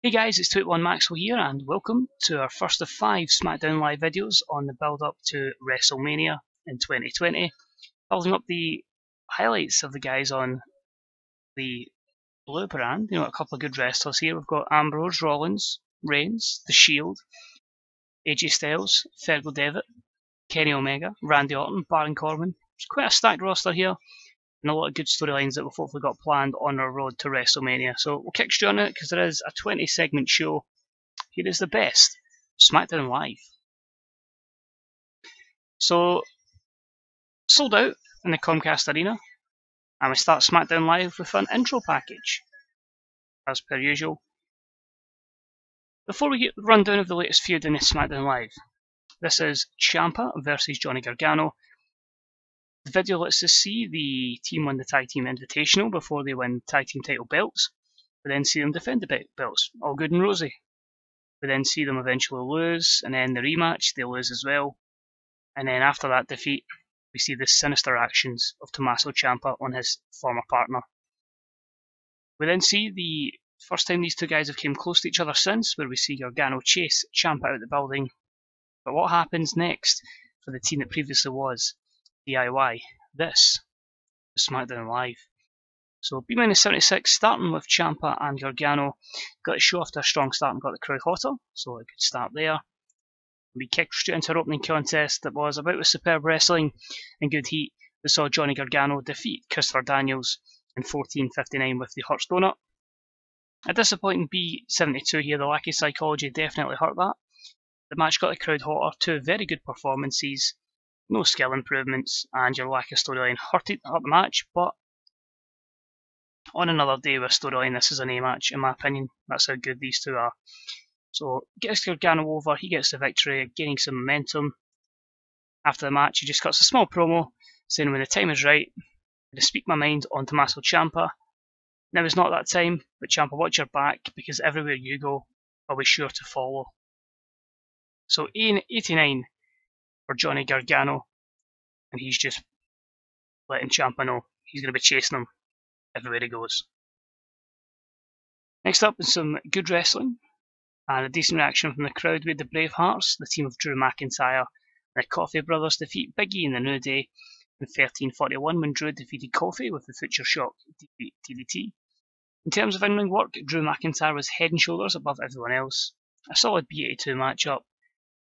Hey guys, it's 281 Maxwell here, and welcome to our first of 5 Smackdown Live videos on the build-up to Wrestlemania in 2020. Building up the highlights of the guys on the blue brand. You know, a couple of good wrestlers here. We've got Ambrose, Rollins, Reigns, The Shield, AJ Styles, Fergal Devitt, Kenny Omega, Randy Orton, Baron Corbin. It's quite a stacked roster here, and a lot of good storylines that we've hopefully got planned on our road to WrestleMania. So we'll kick straight on it because there is a 20 segment show. Here is the best Smackdown Live. So, sold out in the Comcast Arena, and we start Smackdown Live with an intro package, as per usual. Before we get the rundown of the latest feud in this Smackdown Live, this is Ciampa versus Johnny Gargano. The video lets us see the team win the Tag Team Invitational before they win Tag Team title belts. We then see them defend the belts, all good and rosy. We then see them eventually lose, and then the rematch, they lose as well. And then after that defeat, we see the sinister actions of Tommaso Ciampa on his former partner. We then see the first time these two guys have came close to each other since, where we see Gargano chase Ciampa out of the building. But what happens next for the team that previously was DIY? This is SmackDown Live. So B-76 starting with Ciampa and Gargano. Got to show off to a strong start and got the crowd hotter, so it could start there. We kicked straight into our opening contest that was about with superb wrestling and good heat. We saw Johnny Gargano defeat Christopher Daniels in 14:59 with the Hurts Donut. A disappointing B-72 here, the lack of psychology definitely hurt that. The match got the crowd hotter, two very good performances, no skill improvements, and your lack of storyline hurt the match, but on another day with storyline, this is an A match, in my opinion. That's how good these two are. So, gets Gargano over, he gets the victory, gaining some momentum. After the match, he just cuts a small promo, saying when the time is right, I'm going to speak my mind on Tommaso Ciampa. Now it's not that time, but Ciampa, watch your back, because everywhere you go, I'll be sure to follow. So 89 for Johnny Gargano, and he's just letting Ciampa know he's going to be chasing him everywhere he goes. Next up is some good wrestling, and a decent reaction from the crowd with the Bravehearts, the team of Drew McIntyre and the Coffey brothers defeat Big E and the New Day in 13:41 when Drew defeated Coffey with the Future Shock DDT. In terms of in-ring work, Drew McIntyre was head and shoulders above everyone else. A solid B82 matchup.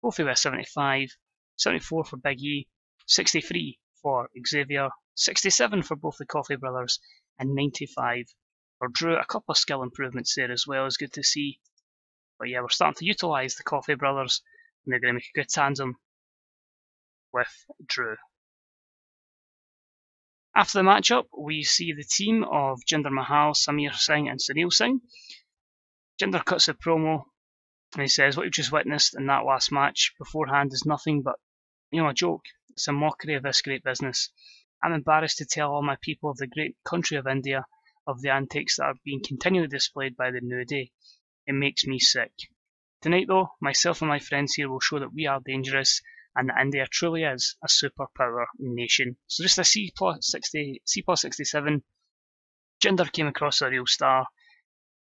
Coffey with 75, 74 for Big E, 63 for Xavier, 67 for both the Coffey brothers, and 95 for Drew. A couple of skill improvements there as well, is good to see. But yeah, we're starting to utilise the Coffey brothers, and they're going to make a good tandem with Drew. After the matchup, we see the team of Jinder Mahal, Samir Singh and Sunil Singh. Jinder cuts a promo, and he says, what you've just witnessed in that last match beforehand is nothing but, a joke. It's a mockery of this great business. I'm embarrassed to tell all my people of the great country of India of the antics that are being continually displayed by the New Day. It makes me sick. Tonight though, myself and my friends here will show that we are dangerous and that India truly is a superpower nation. So just a C plus 67. Jinder came across a real star.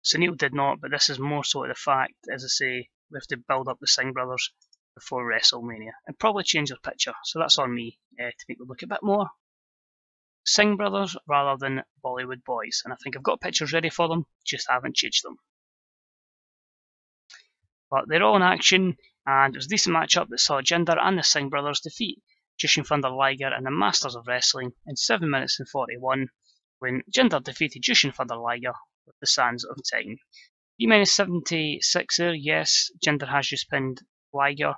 Sunil did not, but this is more so to the fact, as I say, we have to build up the Singh brothers before WrestleMania and probably change their picture. So that's on me to make them look a bit more Singh brothers rather than Bollywood boys. And I think I've got pictures ready for them, just haven't changed them. But they're all in action, and it was a decent matchup that saw Jinder and the Singh brothers defeat Jushin Thunder Liger and the Masters of Wrestling in 7 minutes and 41 when Jinder defeated Jushin Thunder Liger with the Sands of Time. B-76 there, yes, Jinder has just pinned Liger,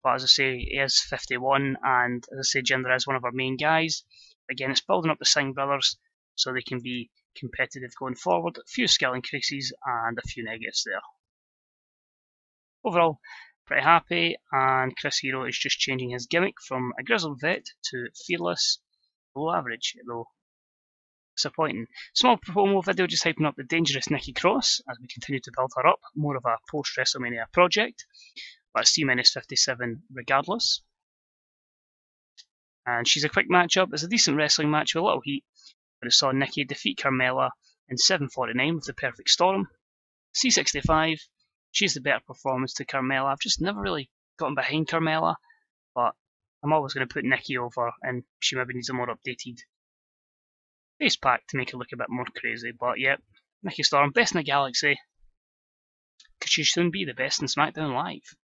but as I say, he is 51, and as I say, Jinder is one of our main guys. Again, it's building up the Singh brothers so they can be competitive going forward. A few skill increases and a few negatives there. Overall, pretty happy, and Chris Hero is just changing his gimmick from a grizzled vet to fearless, below average, though disappointing. Small promo video just hyping up the dangerous Nikki Cross as we continue to build her up, more of a post-WrestleMania project, but it's C-57 regardless. And she's a quick matchup. It's a decent wrestling match with a little heat, but it saw Nikki defeat Carmella in 7:49 with the Perfect Storm. C65, She's the better performance to Carmella. I've just never really gotten behind Carmella, but I'm always going to put Nikki over, and she maybe needs a more updated face pack to make her look a bit more crazy. But yep, Nikki Storm, best in the galaxy. Could she soon be the best in SmackDown Live?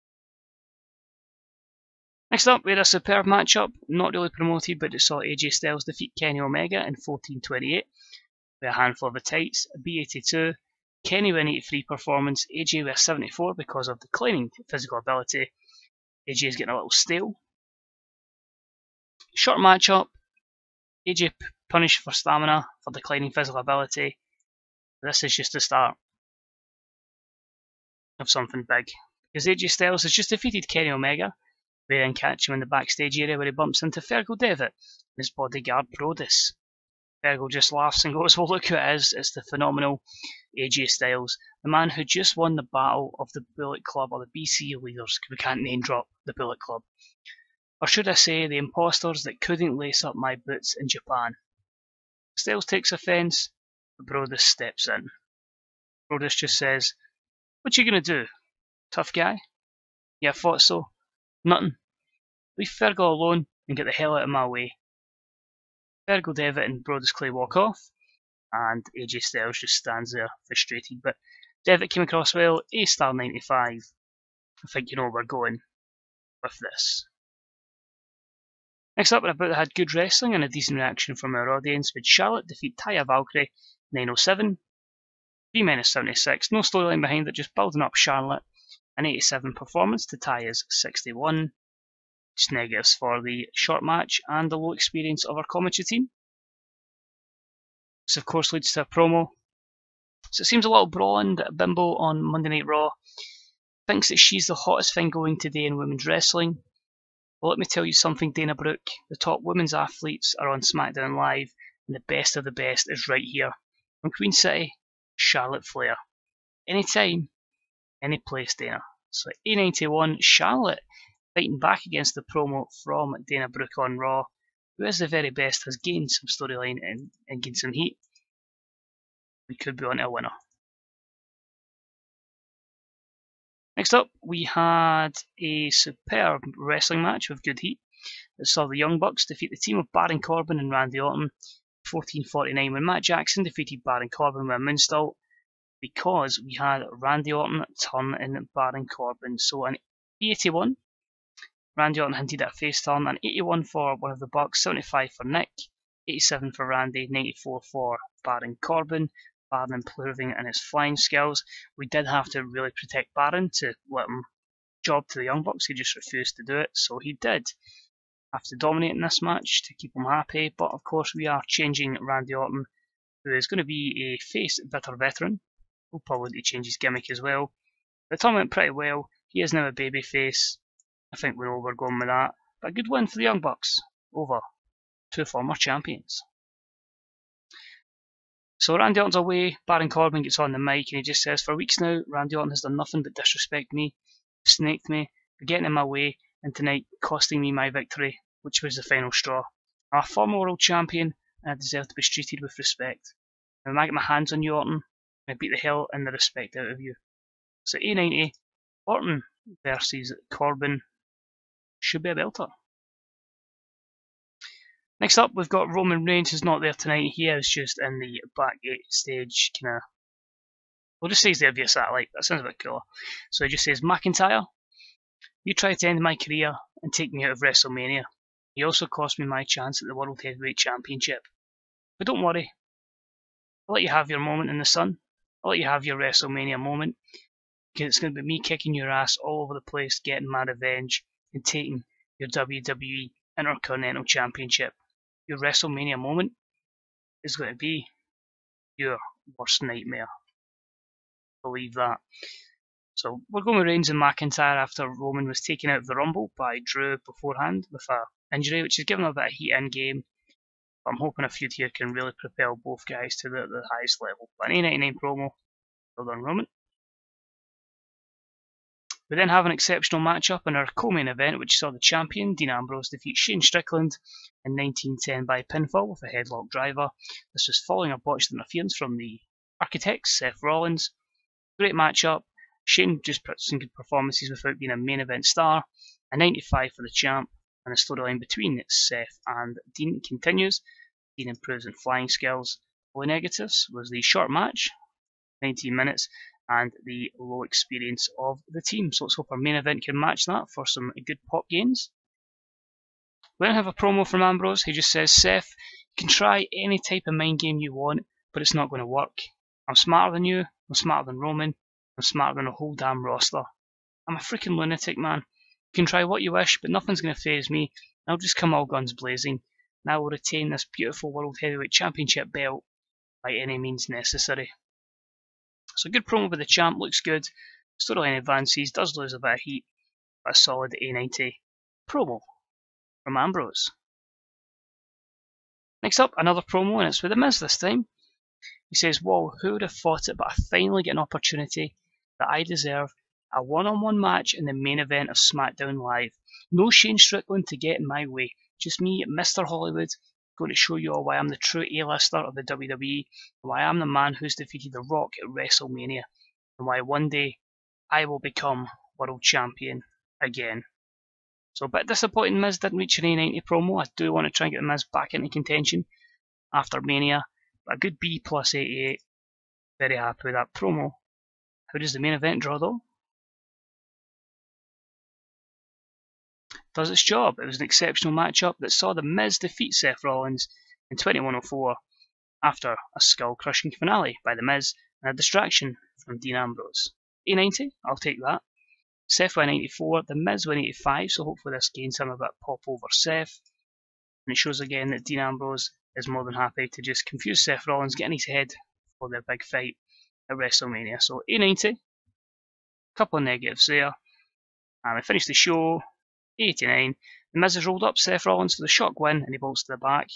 Next up, we had a superb matchup, not really promoted, but it saw AJ Styles defeat Kenny Omega in 14:28 with a handful of the tights, B82, Kenny with an 83 performance, AJ with a 74 because of declining physical ability. AJ is getting a little stale. Short matchup, AJ punished for stamina for declining physical ability. This is just the start of something big, because AJ Styles has just defeated Kenny Omega. We then catch him in the backstage area where he bumps into Fergal Devitt and his bodyguard Brodus. Fergal just laughs and goes, well, look who it is, it's the phenomenal AJ Styles, the man who just won the battle of the Bullet Club, or the BC leaders, we can't name drop the Bullet Club. Or should I say, the imposters that couldn't lace up my boots in Japan. Styles takes offence, but Brodus steps in. Brodus just says, what you gonna do, tough guy? Yeah, I thought so. Nothing. Leave Fergal alone and get the hell out of my way. Fergal Devitt and Brodus Clay walk off, and AJ Styles just stands there frustrated. But Devitt came across well, A-star 95. I think you know where we're going with this. Next up, I thought they had good wrestling and a decent reaction from our audience, with Charlotte defeat Taya Valkyrie 907, 3-76, no storyline behind it, just building up Charlotte, an 87 performance to Taya's 61. Just negatives for the short match and the low experience of our commentary team. This of course leads to a promo. So it seems a little brawling that Bimbo on Monday Night Raw thinks that she's the hottest thing going today in women's wrestling. Well, let me tell you something, Dana Brooke. The top women's athletes are on SmackDown Live, and the best of the best is right here. From Queen City, Charlotte Flair. Anytime, any place, Dana. So A91, Charlotte fighting back against the promo from Dana Brooke on Raw, who is the very best, has gained some storyline and gained some heat. We could be on to a winner. Next up, we had a superb wrestling match with good heat that saw the Young Bucks defeat the team of Baron Corbin and Randy Orton 14:49 when Matt Jackson defeated Baron Corbin with a moonsault, because we had Randy Orton turn in Baron Corbin. So an 81, Randy Orton hinted at a face turn, an 81 for one of the Bucks, 75 for Nick, 87 for Randy, 94 for Baron Corbin. Baron improving in his flying skills. We did have to really protect Baron to let him job to the Young Bucks. He just refused to do it, so he did have to dominate in this match to keep him happy. But of course, we are changing Randy Orton, who is going to be a face bitter veteran. We'll probably need to change his gimmick as well. The turn went pretty well. He is now a baby face. I think we know where we're going with that. But a good win for the Young Bucks over two former champions. So Randy Orton's away, Baron Corbin gets on the mic and he just says, for weeks now, Randy Orton has done nothing but disrespect me, snaked me, getting in my way, and tonight costing me my victory, which was the final straw. I'm a former world champion and I deserve to be treated with respect. And when I get my hands on you, Orton, I beat the hell and the respect out of you. So A90, Orton versus Corbin should be a belter. Next up, we've got Roman Reigns, who's not there tonight. He is just in the backstage, we'll just say he's there via satellite. That sounds a bit cooler. So he just says, McIntyre, you tried to end my career and take me out of WrestleMania. You also cost me my chance at the World Heavyweight Championship. But don't worry. I'll let you have your moment in the sun. I'll let you have your WrestleMania moment. Because it's going to be me kicking your ass all over the place, getting my revenge, and taking your WWE Intercontinental Championship. Your WrestleMania moment is going to be your worst nightmare. Believe that. So we're going with Reigns and McIntyre after Roman was taken out of the Rumble by Drew beforehand with an injury, which has given him a bit of heat in game. But I'm hoping a feud here can really propel both guys to the highest level. But an A99 promo, well done Roman. We then have an exceptional matchup in our co-main event, which saw the champion, Dean Ambrose, defeat Shane Strickland in 1910 by pinfall with a headlock driver. This was following a botched interference from the Architects, Seth Rollins. Great matchup. Shane just put some good performances without being a main event star. A 95 for the champ, and the storyline between Seth and Dean continues. Dean improves in flying skills. Only negatives was the short match, 19 minutes, and the low experience of the team. So let's hope our main event can match that for some good pop gains. We don't have a promo from Ambrose. He just says, Seth, you can try any type of mind game you want, but it's not going to work. I'm smarter than you. I'm smarter than Roman. I'm smarter than the whole damn roster. I'm a freaking lunatic, man. You can try what you wish, but nothing's going to faze me. I'll just come all guns blazing, and I will retain this beautiful World Heavyweight Championship belt by any means necessary. So good promo with the champ, looks good. Storyline advances, does lose a bit of heat, but a solid A90 promo from Ambrose. Next up, another promo, and it's with The Miz this time. He says, whoa, who would have thought it, but I finally get an opportunity that I deserve. A one-on-one match in the main event of Smackdown Live. No Shane Strickland to get in my way. Just me, Mr. Hollywood, going to show you all why I'm the true A-lister of the WWE, and why I'm the man who's defeated The Rock at WrestleMania, and why one day I will become world champion again. So a bit disappointing Miz didn't reach an A90 promo. I do want to try and get the Miz back into contention after Mania, but a good B plus 88. Very happy with that promo. How does the main event draw though? Does its job. It was an exceptional matchup that saw The Miz defeat Seth Rollins in 2104 after a skull-crushing finale by The Miz and a distraction from Dean Ambrose. A90, I'll take that. Seth went 94, The Miz went 85, so hopefully this gains him a bit of pop over Seth. And it shows again that Dean Ambrose is more than happy to just confuse Seth Rollins, get in his head for their big fight at WrestleMania. So A90, couple of negatives there. We finished the show. 89. The Miz has rolled up Seth Rollins for the shock win and he bolts to the back.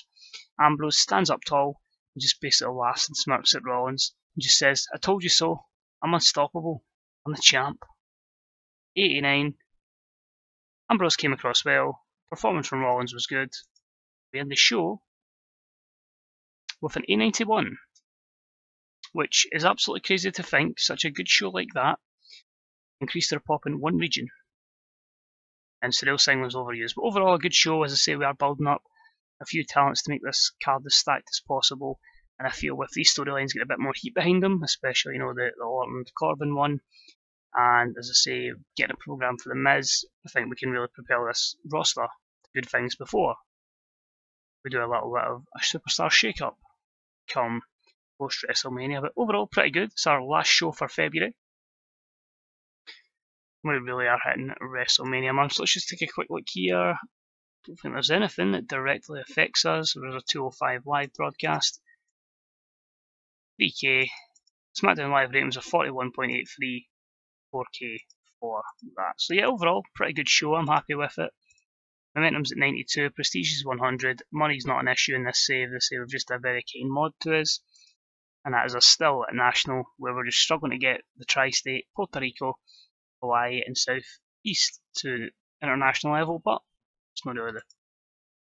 Ambrose stands up tall and just basically laughs and smirks at Rollins and just says, I told you so. I'm unstoppable. I'm the champ. 89. Ambrose came across well. Performance from Rollins was good. We end the show with an A91, which is absolutely crazy to think such a good show like that increased their pop in one region. And Cyril Singh was overused. But overall, a good show. As I say, we are building up a few talents to make this card as stacked as possible. And I feel with these storylines get a bit more heat behind them, especially, the Orton Corbin one. And as I say, getting a program for The Miz, I think we can really propel this roster to good things before we do a little bit of a superstar shake-up come post WrestleMania. But overall, pretty good. It's our last show for February. We really are hitting WrestleMania month. So let's just take a quick look here. I don't think there's anything that directly affects us. There's a 205 live broadcast. 3K. Smackdown live ratings of 41.83. 4K for that. So yeah, overall, pretty good show. I'm happy with it. Momentum's at 92. Prestige is 100. Money's not an issue in this save. The save of just a very kind mod to us. And that is us still at National, where we're just struggling to get the Tri-State, Puerto Rico, Hawaii and South East to international level, but it's not really the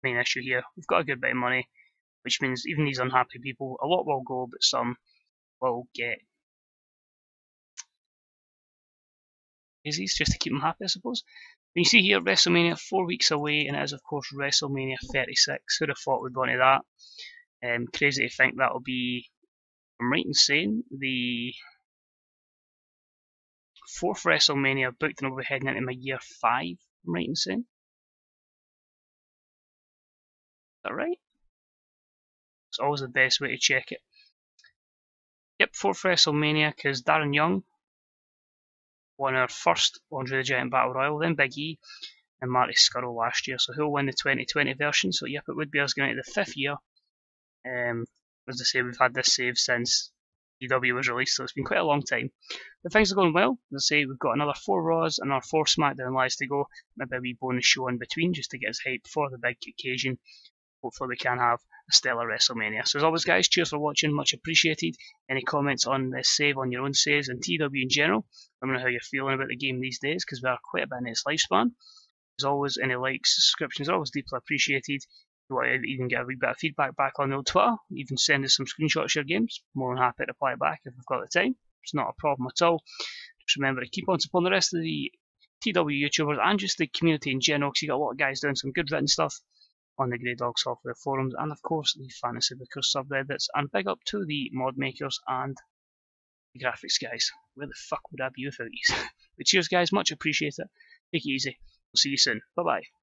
main issue here. We've got a good bit of money, which means even these unhappy people, a lot will go, but some will get easies just to keep them happy, I suppose. And you see here, WrestleMania 4 weeks away, and it is of course WrestleMania 36. Who'd have thought we'd gone to that? Crazy to think that'll be, I'm right in saying, the 4th WrestleMania booked, and we'll be heading into my year 5, I'm right in saying. Is that right? It's always the best way to check it. Yep, 4th WrestleMania, because Darren Young won our first Andre the Giant Battle Royal, then Big E, and Marty Scurll last year. So who'll win the 2020 version? So yep, it would be us going into the 5th year. As I say, we've had this save since TEW was released, so it's been quite a long time. But things are going well. As I say, we've got another 4 Raws and our 4 Smackdown Lives to go. Maybe a wee bonus show in between just to get us hyped for the big occasion. Hopefully we can have a stellar WrestleMania. So as always guys, cheers for watching, much appreciated. Any comments on this save, on your own saves, and TEW in general? Let me know how you're feeling about the game these days, because we are quite a bit in its lifespan. As always, any likes, subscriptions are always deeply appreciated. If you want to even get a wee bit of feedback back on the old Twitter, even send us some screenshots of your games. More than happy to reply back if we've got the time. It's not a problem at all. remember to keep on supporting the rest of the TEW YouTubers and just the community in general, because you got a lot of guys doing some good written stuff on the Grey Dog Software forums, and of course the Fantasy Bookers subreddits. And big up to the mod makers and the graphics guys. Where the fuck would I be without these? But cheers guys, much appreciate it. Take it easy. We'll see you soon. Bye bye.